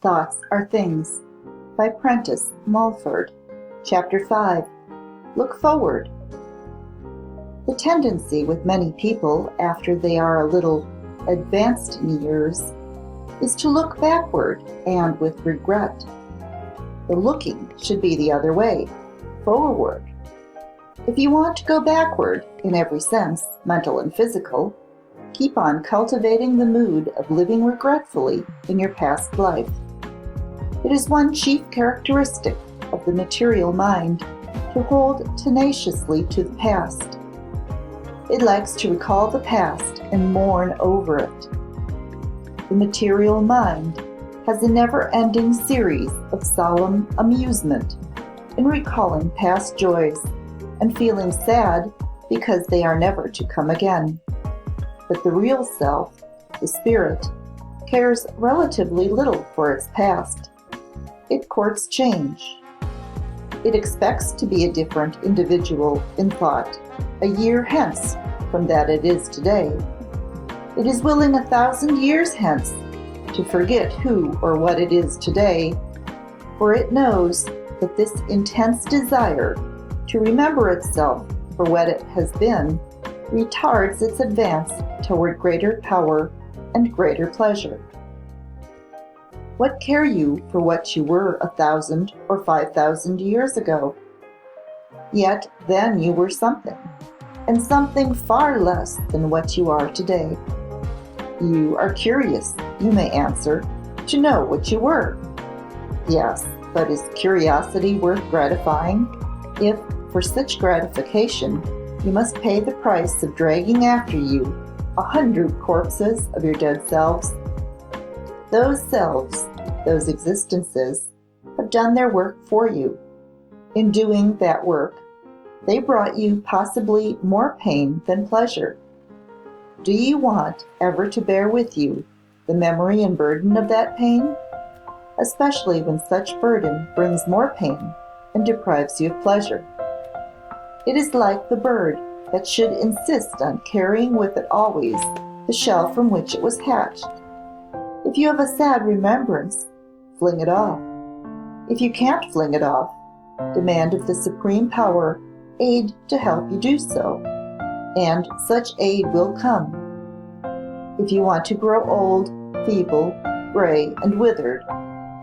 Thoughts Are Things by Prentice, Mulford. Chapter 5. Look Forward. The tendency with many people after they are a little advanced in years is to look backward and with regret. The looking should be the other way, forward. If you want to go backward in every sense, mental and physical, keep on cultivating the mood of living regretfully in your past life. It is one chief characteristic of the material mind to hold tenaciously to the past. It likes to recall the past and mourn over it. The material mind has a never-ending series of solemn amusement in recalling past joys and feeling sad because they are never to come again. But the real self, the spirit, cares relatively little for its past. It courts change. It expects to be a different individual in thought a year hence from that it is today. It is willing 1,000 years hence to forget who or what it is today, for it knows that this intense desire to remember itself for what it has been retards its advance toward greater power and greater pleasure. What care you for what you were 1,000 or 5,000 years ago? Yet then you were something, and something far less than what you are today. You are curious, you may answer, to know what you were. Yes, but is curiosity worth gratifying if, for such gratification, you must pay the price of dragging after you 100 corpses of your dead selves? Those selves, those existences, have done their work for you. In doing that work, they brought you possibly more pain than pleasure. Do you want ever to bear with you the memory and burden of that pain? Especially when such burden brings more pain and deprives you of pleasure. It is like the bird that should insist on carrying with it always the shell from which it was hatched. If you have a sad remembrance, fling it off. If you can't fling it off, demand of the Supreme Power aid to help you do so, and such aid will come. If you want to grow old, feeble, gray, and withered,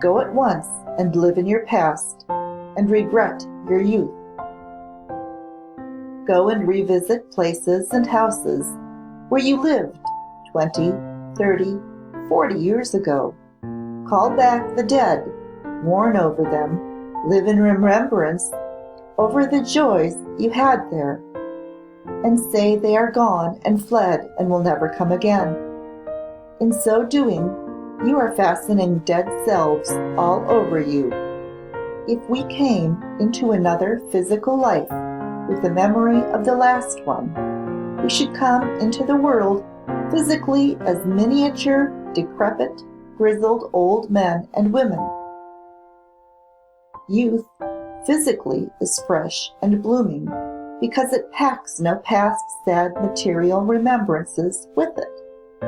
go at once and live in your past, and regret your youth. Go and revisit places and houses where you lived 20, 30, 40 years ago. Call back the dead, mourn over them, live in remembrance over the joys you had there, and say they are gone and fled and will never come again. In so doing, you are fastening dead selves all over you. If we came into another physical life with the memory of the last one, we should come into the world physically as miniature, decrepit, grizzled old men and women. Youth physically is fresh and blooming because it packs no past sad material remembrances with it.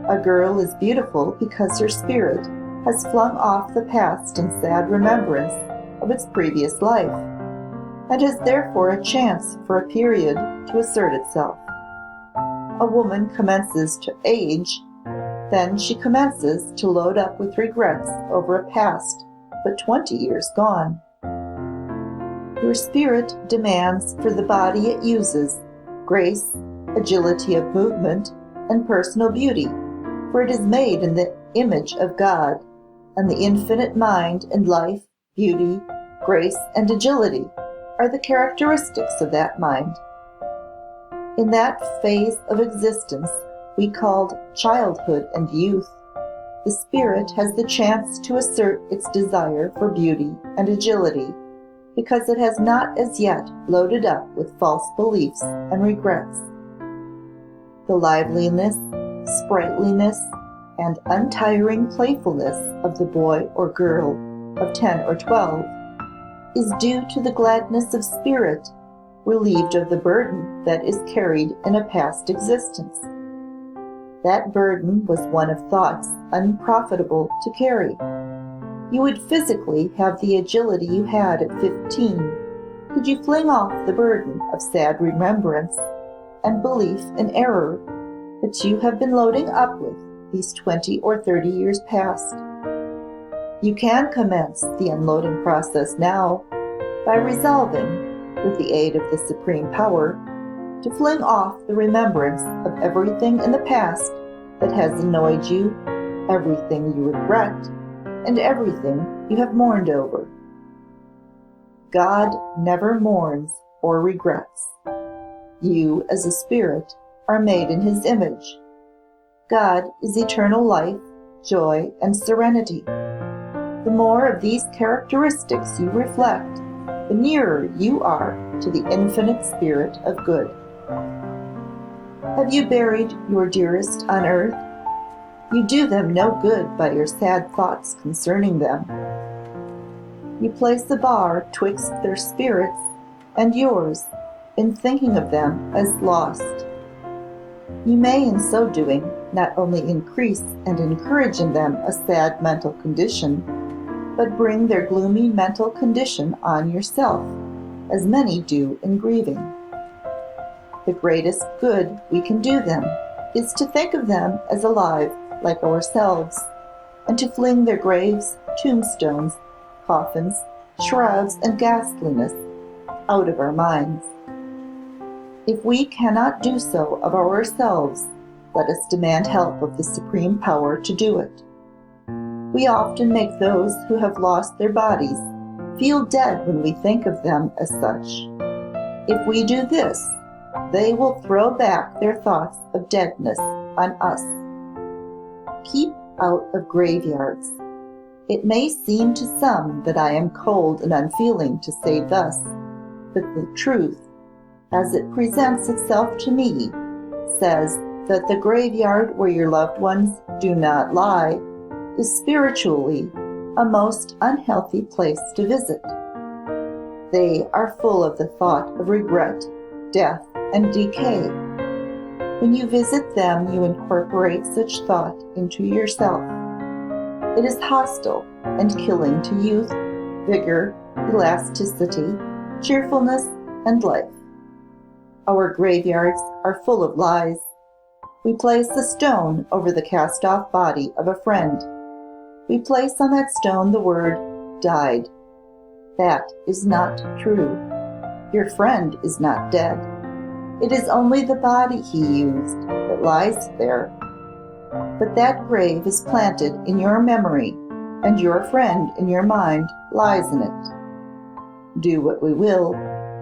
A girl is beautiful because her spirit has flung off the past in sad remembrance of its previous life, and has therefore a chance for a period to assert itself. A woman commences to age, then she commences to load up with regrets over a past but 20 years gone. Your spirit demands for the body it uses grace, agility of movement, and personal beauty, for it is made in the image of God, and the infinite mind and life, beauty, grace, and agility are the characteristics of that mind. In that phase of existence we called childhood and youth, the spirit has the chance to assert its desire for beauty and agility, because it has not as yet loaded up with false beliefs and regrets. The liveliness, sprightliness, and untiring playfulness of the boy or girl of 10 or 12 is due to the gladness of spirit relieved of the burden that is carried in a past existence. That burden was one of thoughts unprofitable to carry. You would physically have the agility you had at 15 could you fling off the burden of sad remembrance and belief in error that you have been loading up with these 20 or 30 years past. You can commence the unloading process now by resolving, with the aid of the Supreme Power, to fling off the remembrance of everything in the past that has annoyed you, everything you regret, and everything you have mourned over. God never mourns or regrets. You, as a spirit, are made in His image. God is eternal life, joy, and serenity. The more of these characteristics you reflect, the nearer you are to the infinite spirit of good. Have you buried your dearest on earth? You do them no good by your sad thoughts concerning them. You place a bar twixt their spirits and yours in thinking of them as lost. You may in so doing not only increase and encourage in them a sad mental condition, but bring their gloomy mental condition on yourself, as many do in grieving. The greatest good we can do them is to think of them as alive like ourselves, and to fling their graves, tombstones, coffins, shrouds, and ghastliness out of our minds. If we cannot do so of ourselves, let us demand help of the Supreme Power to do it. We often make those who have lost their bodies feel dead when we think of them as such. If we do this, they will throw back their thoughts of deadness on us. Keep out of graveyards. It may seem to some that I am cold and unfeeling to say thus, but the truth, as it presents itself to me, says that the graveyard where your loved ones do not lie is spiritually a most unhealthy place to visit. They are full of the thought of regret, death, and decay. When you visit them, you incorporate such thought into yourself. It is hostile and killing to youth, vigor, elasticity, cheerfulness, and life. Our graveyards are full of lies. We place a stone over the cast-off body of a friend. We place on that stone the word, died. That is not true. Your friend is not dead. It is only the body he used that lies there. But that grave is planted in your memory, and your friend in your mind lies in it. Do what we will,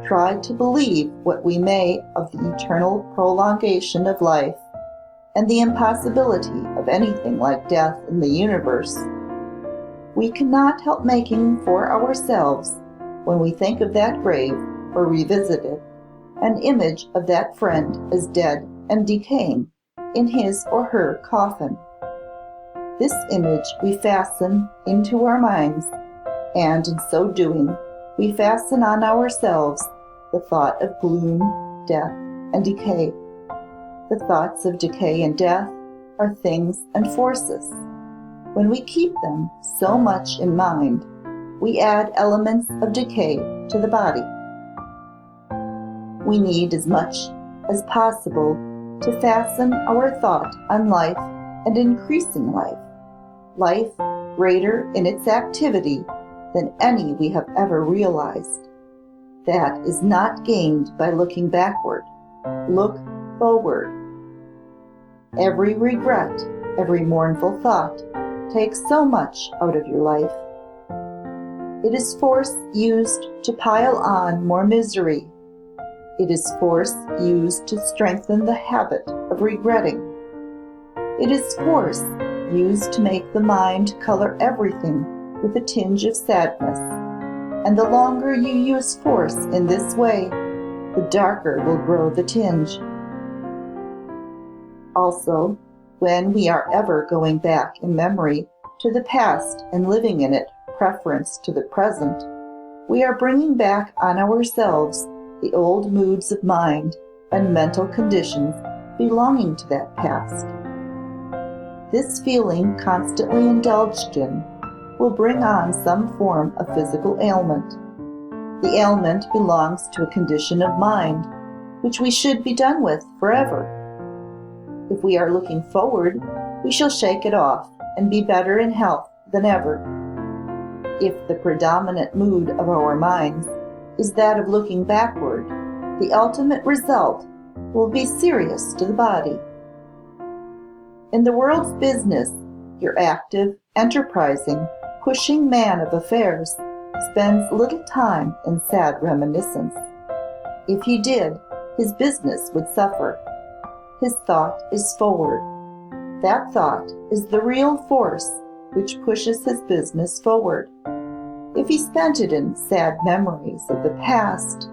try to believe what we may of the eternal prolongation of life, and the impossibility of anything like death in the universe. We cannot help making for ourselves, when we think of that grave or revisit it, an image of that friend as dead and decaying in his or her coffin. This image we fasten into our minds, and in so doing, we fasten on ourselves the thought of gloom, death, and decay. The thoughts of decay and death are things and forces. When we keep them so much in mind, we add elements of decay to the body. We need as much as possible to fasten our thought on life and increasing life, life greater in its activity than any we have ever realized. That is not gained by looking backward. Look forward. Every regret, every mournful thought takes so much out of your life. It is force used to pile on more misery. It is force used to strengthen the habit of regretting. It is force used to make the mind color everything with a tinge of sadness. And the longer you use force in this way, the darker will grow the tinge. Also, when we are ever going back in memory to the past and living in it preference to the present, we are bringing back on ourselves the old moods of mind and mental conditions belonging to that past. This feeling, constantly indulged in, will bring on some form of physical ailment. The ailment belongs to a condition of mind, which we should be done with forever. If we are looking forward, we shall shake it off and be better in health than ever. If the predominant mood of our minds is that of looking backward, the ultimate result will be serious to the body. In the world's business, your active, enterprising, pushing man of affairs spends little time in sad reminiscence. If he did, his business would suffer. His thought is forward. That thought is the real force which pushes his business forward. If he spent it in sad memories of the past,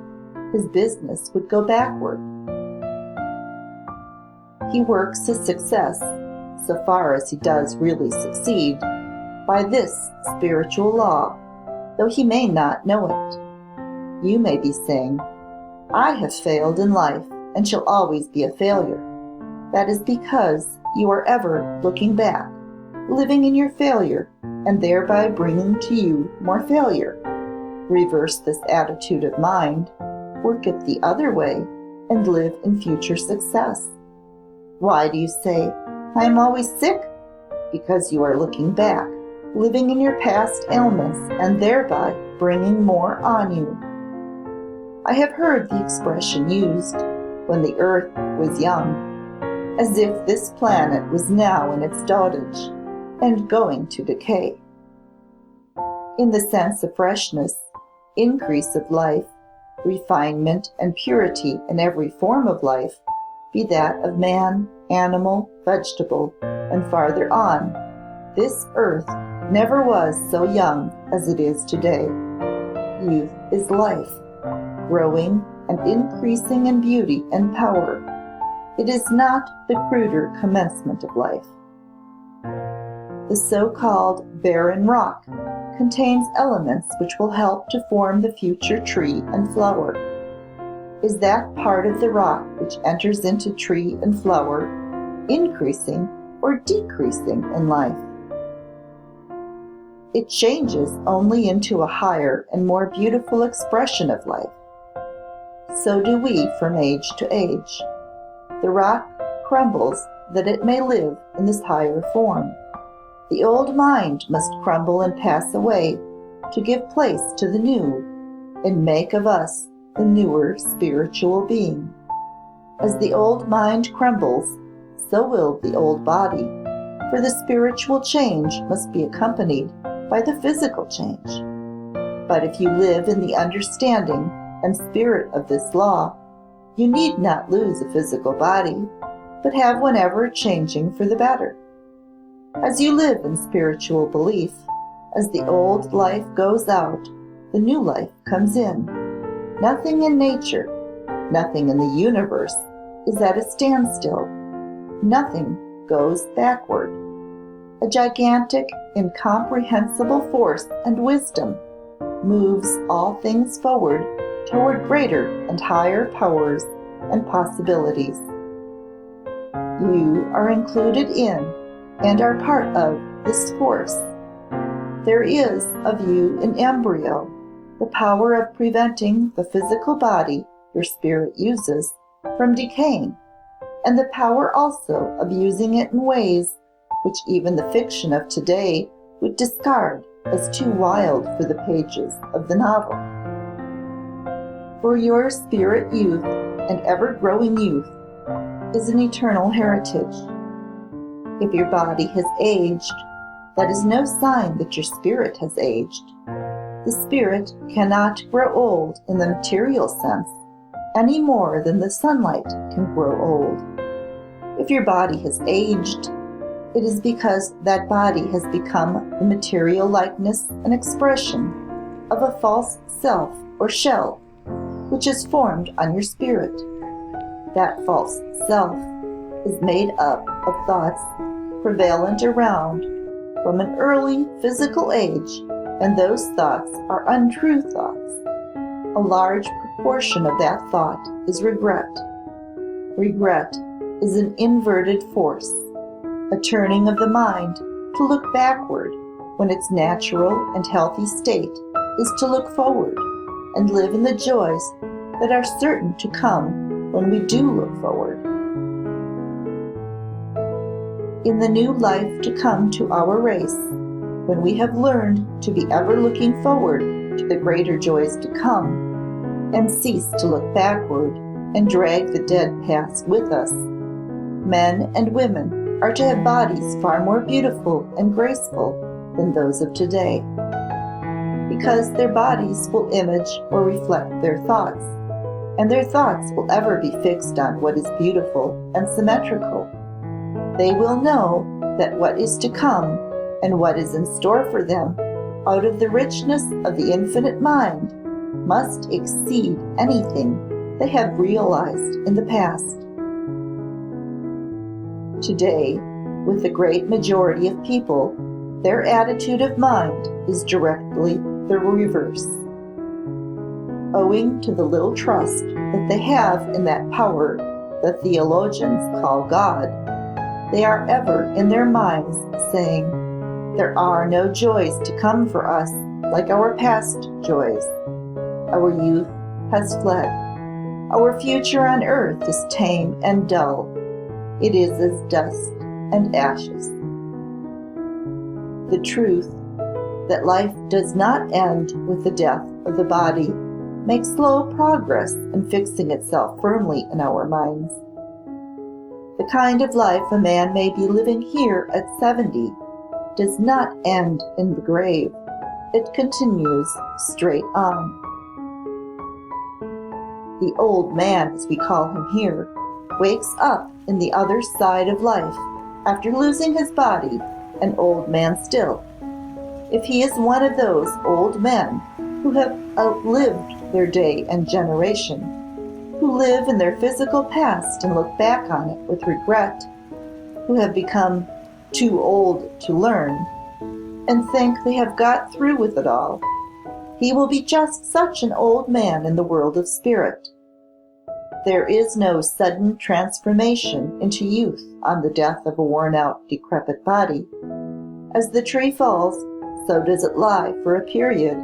his business would go backward. He works his success, so far as he does really succeed, by this spiritual law, though he may not know it. You may be saying, "I have failed in life and shall always be a failure." That is because you are ever looking back, living in your failure, and thereby bringing to you more failure. Reverse this attitude of mind, work it the other way, and live in future success. Why do you say, "I am always sick"? Because you are looking back, living in your past ailments, and thereby bringing more on you. I have heard the expression used, "when the earth was young," as if this planet was now in its dotage and going to decay. In the sense of freshness, increase of life, refinement and purity in every form of life, be that of man, animal, vegetable, and farther on, this earth never was so young as it is today. Youth is life, growing and increasing in beauty and power. It is not the cruder commencement of life. The so-called barren rock contains elements which will help to form the future tree and flower. Is that part of the rock which enters into tree and flower increasing or decreasing in life? It changes only into a higher and more beautiful expression of life. So do we from age to age. The rock crumbles that it may live in this higher form. The old mind must crumble and pass away to give place to the new and make of us the newer spiritual being. As the old mind crumbles, so will the old body, for the spiritual change must be accompanied by the physical change. But if you live in the understanding and spirit of this law, you need not lose a physical body, but have one ever changing for the better. As you live in spiritual belief, as the old life goes out, the new life comes in. Nothing in nature, nothing in the universe is at a standstill. Nothing goes backward. A gigantic, incomprehensible force and wisdom moves all things forward toward greater and higher powers and possibilities. You are included in and are part of this force. There is of you in embryo the power of preventing the physical body your spirit uses from decaying, and the power also of using it in ways which even the fiction of today would discard as too wild for the pages of the novel. For your spirit youth and ever-growing youth is an eternal heritage. If your body has aged, that is no sign that your spirit has aged. The spirit cannot grow old in the material sense any more than the sunlight can grow old. If your body has aged, it is because that body has become the material likeness and expression of a false self or shell, which is formed on your spirit. That false self is made up of thoughts prevalent around from an early physical age, and those thoughts are untrue thoughts. A large proportion of that thought is regret. Regret is an inverted force. a turning of the mind to look backward when its natural and healthy state is to look forward and live in the joys that are certain to come when we do look forward. In the new life to come to our race, when we have learned to be ever looking forward to the greater joys to come, and cease to look backward and drag the dead past with us, men and women are to have bodies far more beautiful and graceful than those of today, because their bodies will image or reflect their thoughts, and their thoughts will ever be fixed on what is beautiful and symmetrical. They will know that what is to come and what is in store for them out of the richness of the infinite mind must exceed anything they have realized in the past. Today, with the great majority of people, their attitude of mind is directly the reverse. Owing to the little trust that they have in that power the theologians call God, they are ever in their minds saying, "There are no joys to come for us like our past joys. Our youth has fled. Our future on earth is tame and dull. It is as dust and ashes." The truth that life does not end with the death of the body makes slow progress in fixing itself firmly in our minds. The kind of life a man may be living here at 70 does not end in the grave. It continues straight on. The old man, as we call him here, wakes up in the other side of life after losing his body, an old man still. If he is one of those old men who have outlived their day and generation, who live in their physical past and look back on it with regret, who have become too old to learn, and think they have got through with it all, he will be just such an old man in the world of spirit. There is no sudden transformation into youth on the death of a worn-out, decrepit body. As the tree falls, so does it lie for a period,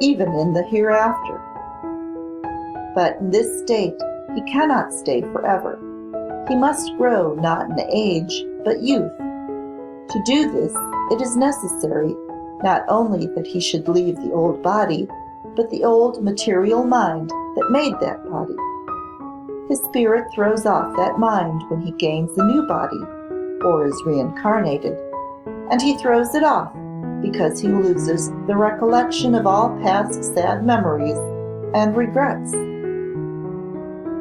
even in the hereafter. But in this state, he cannot stay forever. He must grow not in age, but youth. To do this, it is necessary not only that he should leave the old body, but the old material mind that made that body. His spirit throws off that mind when he gains a new body, or is reincarnated, and he throws it off because he loses the recollection of all past sad memories and regrets.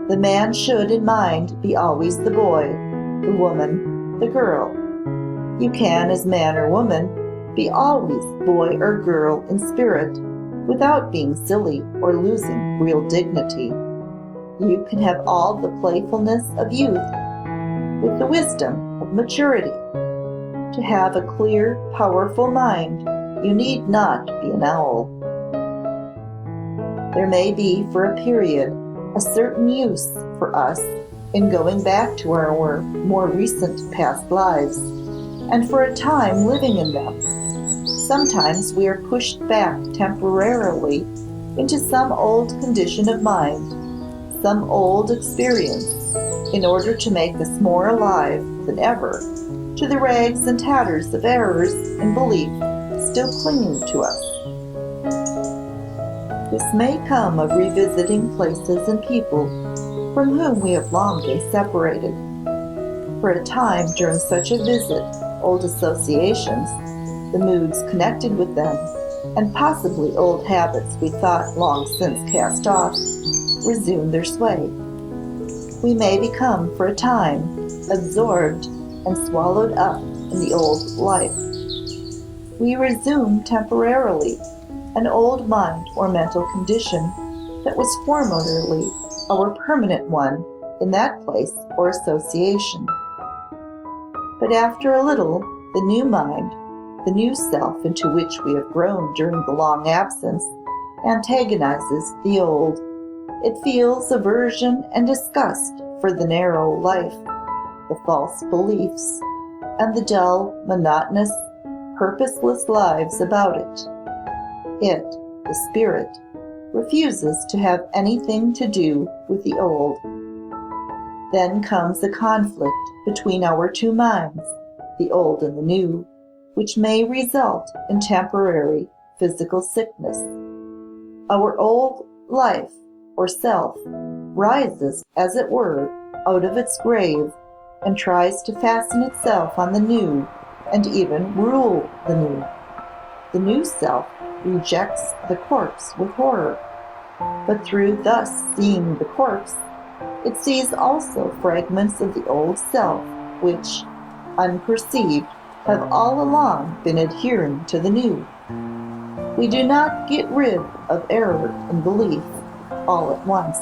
The man should in mind be always the boy, the woman, the girl. You can, as man or woman, be always boy or girl in spirit without being silly or losing real dignity. You can have all the playfulness of youth with the wisdom of maturity. To have a clear, powerful mind, you need not be an owl. There may be for a period a certain use for us in going back to our more recent past lives, and for a time living in them. Sometimes we are pushed back temporarily into some old condition of mind, some old experience, in order to make us more alive than ever to the rags and tatters of errors and belief still clinging to us. This may come of revisiting places and people from whom we have long been separated. For a time during such a visit, old associations, the moods connected with them, and possibly old habits we thought long since cast off, resume their sway. We may become for a time absorbed and swallowed up in the old life. We resume temporarily an old mind or mental condition that was formerly our permanent one in that place or association. But after a little, the new mind, the new self into which we have grown during the long absence, antagonizes the old. It feels aversion and disgust for the narrow life, the false beliefs, and the dull, monotonous, purposeless lives about it. It, the spirit, refuses to have anything to do with the old. Then comes the conflict between our two minds, the old and the new, which may result in temporary physical sickness. Our old life, or self, rises, as it were, out of its grave and tries to fasten itself on the new and even rule the new. The new self rejects the corpse with horror, but through thus seeing the corpse, it sees also fragments of the old self which, unperceived, have all along been adhering to the new. We do not get rid of error in belief all at once,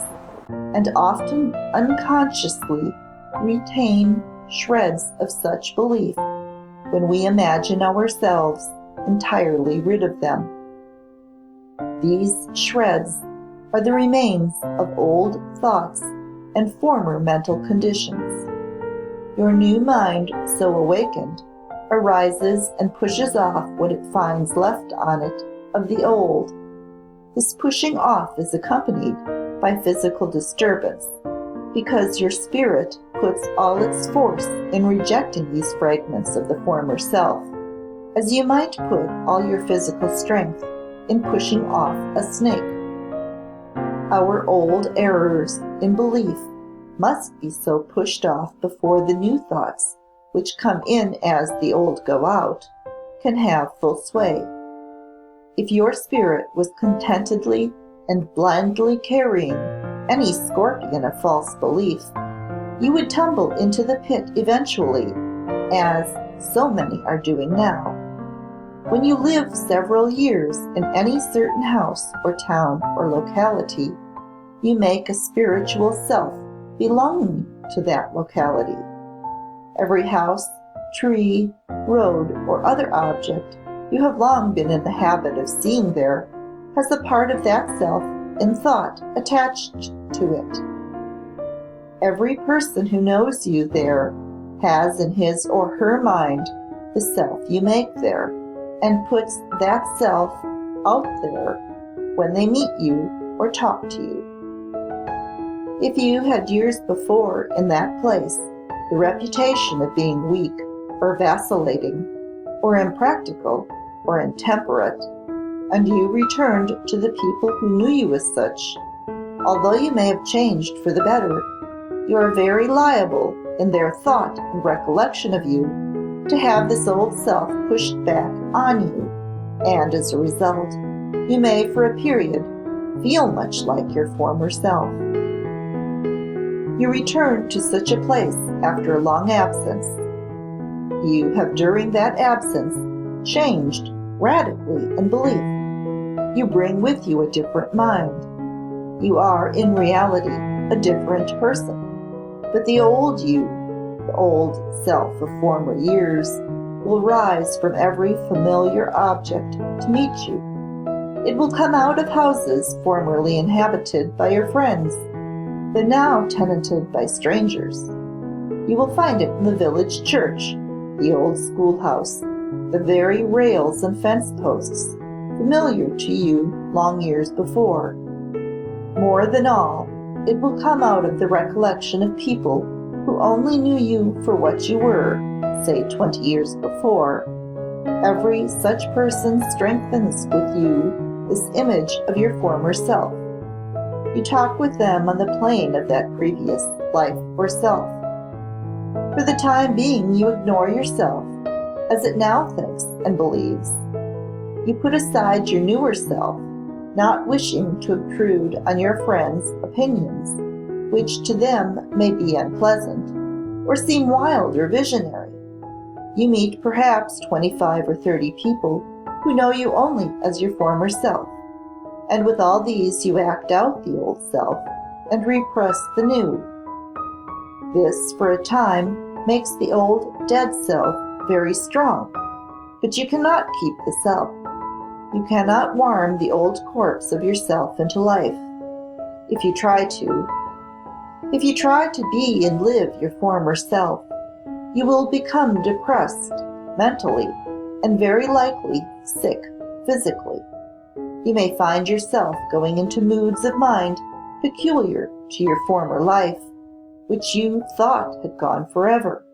and often unconsciously retain shreds of such belief when we imagine ourselves entirely rid of them. These shreds are the remains of old thoughts and former mental conditions. Your new mind, so awakened, arises and pushes off what it finds left on it of the old. This pushing off is accompanied by physical disturbance, because your spirit puts all its force in rejecting these fragments of the former self, as you might put all your physical strength in pushing off a snake. Our old errors in belief must be so pushed off before the new thoughts, which come in as the old go out, can have full sway. If your spirit was contentedly and blindly carrying any scorpion of false belief, you would tumble into the pit eventually, as so many are doing now. When you live several years in any certain house or town or locality, you make a spiritual self belonging to that locality. Every house, tree, road, or other object you have long been in the habit of seeing there has a part of that self in thought attached to it. Every person who knows you there has in his or her mind the self you make there, and puts that self out there when they meet you or talk to you. If you had years before in that place the reputation of being weak or vacillating or impractical or intemperate, and you returned to the people who knew you as such, although you may have changed for the better, you are very liable in their thought and recollection of you to have this old self pushed back on you, and as a result, you may for a period feel much like your former self. You return to such a place after a long absence. You have during that absence changed radically in belief. You bring with you a different mind. You are in reality a different person. But the old you, the old self of former years, will rise from every familiar object to meet you. It will come out of houses formerly inhabited by your friends, but now tenanted by strangers. You will find it in the village church, the old schoolhouse, the very rails and fence posts, familiar to you long years before. More than all, it will come out of the recollection of people who only knew you for what you were, say 20 years before. Every such person strengthens with you this image of your former self. You talk with them on the plane of that previous life or self. For the time being, you ignore yourself, as it now thinks and believes. You put aside your newer self, not wishing to obtrude on your friends' opinions, which to them may be unpleasant, or seem wild or visionary. You meet perhaps 25 or 30 people who know you only as your former self, and with all these you act out the old self and repress the new. This, for a time, makes the old dead self very strong, but you cannot keep this up. You cannot warm the old corpse of yourself into life. If you try to be and live your former self, You will become depressed mentally and very likely sick physically. You may find yourself going into moods of mind peculiar to your former life, which you thought had gone forever.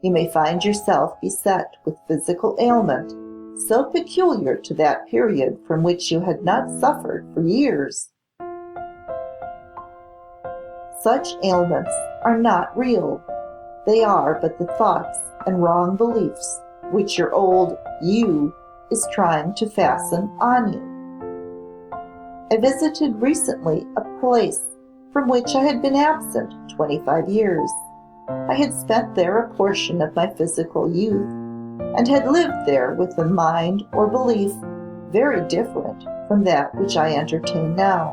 You may find yourself beset with physical ailment so peculiar to that period from which you had not suffered for years. Such ailments are not real. They are but the thoughts and wrong beliefs which your old you is trying to fasten on you. I visited recently a place from which I had been absent 25 years. I had spent there a portion of my physical youth, and had lived there with a mind or belief very different from that which I entertain now.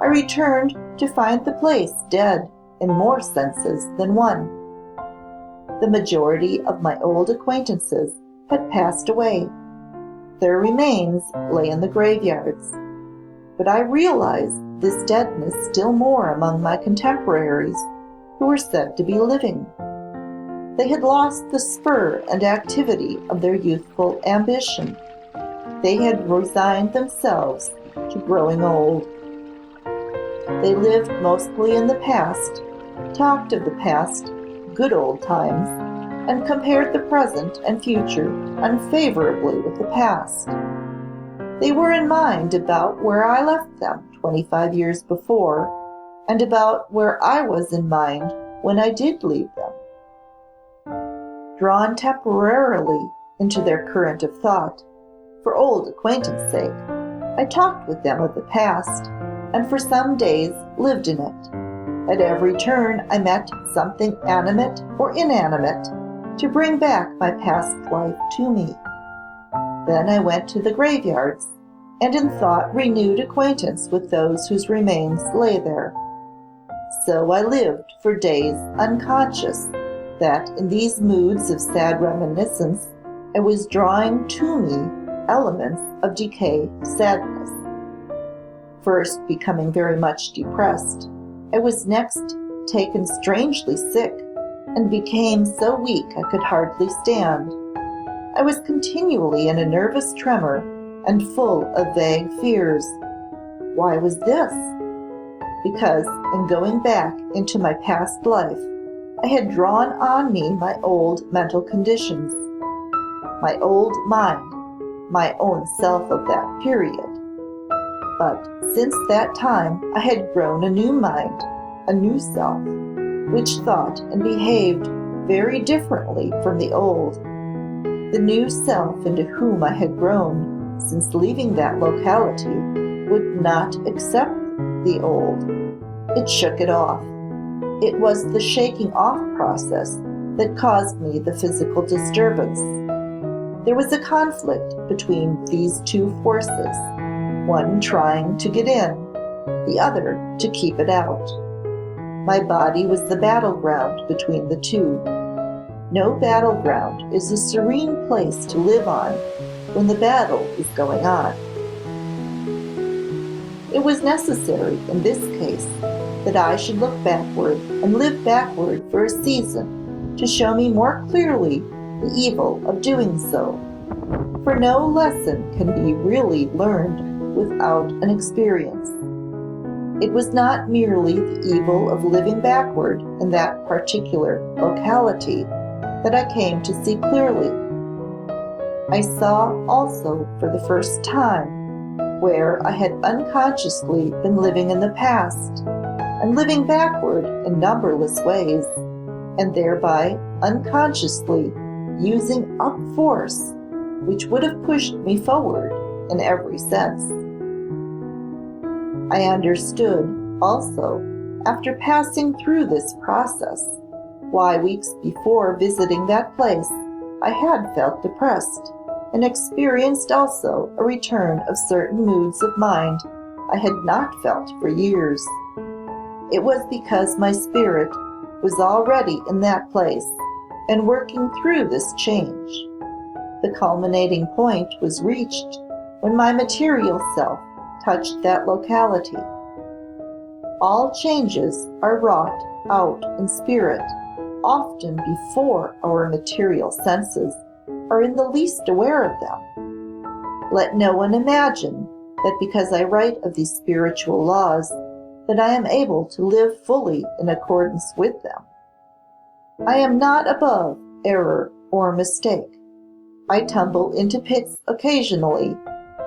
I returned to find the place dead in more senses than one. The majority of my old acquaintances had passed away. Their remains lay in the graveyards. But I realized this deadness still more among my contemporaries, who were said to be living. They had lost the spur and activity of their youthful ambition. They had resigned themselves to growing old. They lived mostly in the past, talked of the past, good old times, and compared the present and future unfavorably with the past. They were in mind about where I left them 25 years before, and about where I was in mind when I did leave them. Drawn temporarily into their current of thought, for old acquaintance sake, I talked with them of the past, and for some days lived in it. At every turn I met something animate or inanimate to bring back my past life to me. Then I went to the graveyards, and in thought renewed acquaintance with those whose remains lay there. So I lived for days unconscious that in these moods of sad reminiscence I was drawing to me elements of decay sadness. First becoming very much depressed, I was next taken strangely sick, and became so weak I could hardly stand. I was continually in a nervous tremor and full of vague fears. Why was this? Because in going back into my past life, I had drawn on me my old mental conditions, my old mind, my own self of that period. But since that time I had grown a new mind, a new self, which thought and behaved very differently from the old. The new self into whom I had grown since leaving that locality would not accept the old. It shook it off. It was the shaking off process that caused me the physical disturbance. There was a conflict between these two forces, one trying to get in, the other to keep it out. My body was the battleground between the two. No battleground is a serene place to live on when the battle is going on. It was necessary in this case that I should look backward and live backward for a season to show me more clearly the evil of doing so. For no lesson can be really learned without an experience. It was not merely the evil of living backward in that particular locality that I came to see clearly. I saw also for the first time where I had unconsciously been living in the past and living backward in numberless ways, and thereby unconsciously using up force which would have pushed me forward in every sense. I understood also, after passing through this process, why weeks before visiting that place I had felt depressed, and experienced also a return of certain moods of mind I had not felt for years. It was because my spirit was already in that place and working through this change. The culminating point was reached when my material self touched that locality. All changes are wrought out in spirit. often before our material senses are in the least aware of them. Let no one imagine that because I write of these spiritual laws, that I am able to live fully in accordance with them. I am not above error or mistake. I tumble into pits occasionally,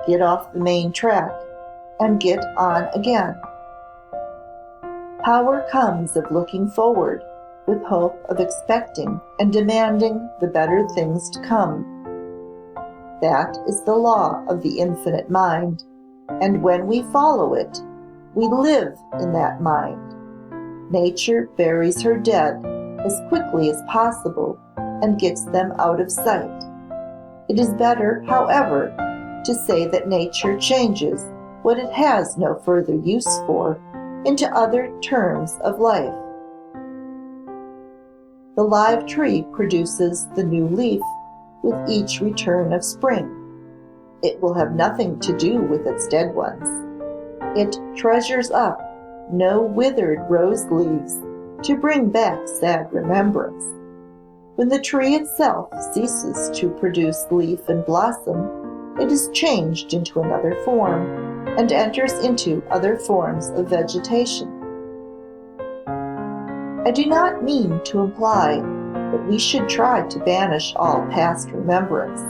get off the main track, and get on again. Power comes of looking forward, with hope of expecting and demanding the better things to come. That is the law of the infinite mind, and when we follow it, we live in that mind. Nature buries her dead as quickly as possible and gets them out of sight. It is better, however, to say that nature changes what it has no further use for into other terms of life. The live tree produces the new leaf with each return of spring. It will have nothing to do with its dead ones. It treasures up no withered rose leaves to bring back sad remembrance. When the tree itself ceases to produce leaf and blossom, it is changed into another form and enters into other forms of vegetation. I do not mean to imply that we should try to banish all past remembrance.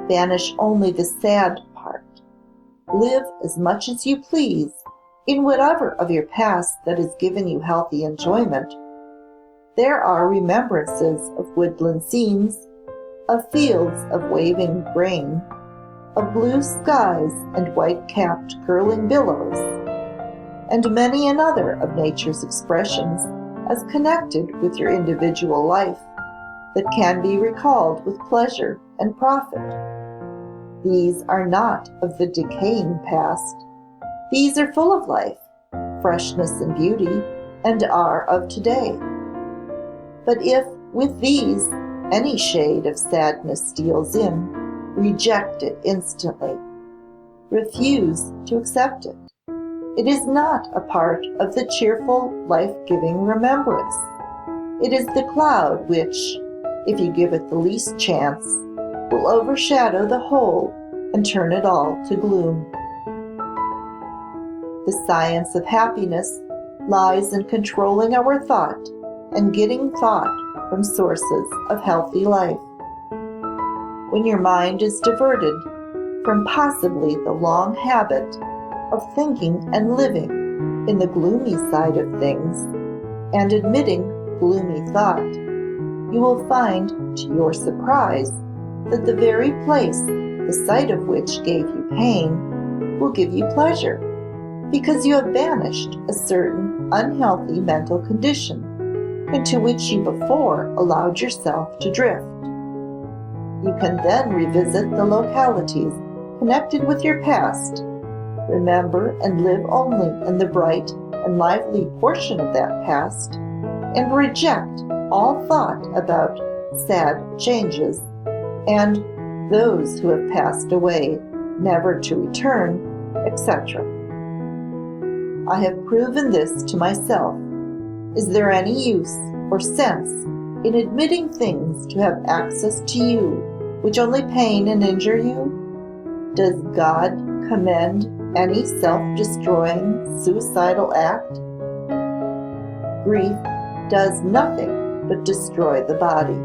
Banish only the sad part. Live as much as you please in whatever of your past that has given you healthy enjoyment. There are remembrances of woodland scenes, of fields of waving grain, of blue skies and white-capped curling billows, and many another of nature's expressions as connected with your individual life that can be recalled with pleasure and profit. These are not of the decaying past. These are full of life, freshness, and beauty, and are of today. But if with these any shade of sadness steals in, reject it instantly. Refuse to accept it. It is not a part of the cheerful, life-giving remembrance. It is the cloud which, if you give it the least chance, will overshadow the whole and turn it all to gloom. The science of happiness lies in controlling our thought and getting thought from sources of healthy life. When your mind is diverted from possibly the long habit of thinking and living in the gloomy side of things and admitting gloomy thought, you will find, to your surprise, that the very place, the sight of which gave you pain, will give you pleasure, because you have banished a certain unhealthy mental condition into which you before allowed yourself to drift. You can then revisit the localities connected with your past, remember and live only in the bright and lively portion of that past, and reject all thought about sad changes and those who have passed away, never to return, etc. I have proven this to myself. Is there any use or sense in admitting things to have access to you which only pain and injure you? Does God commend any self-destroying, suicidal act? Grief does nothing but destroy the body.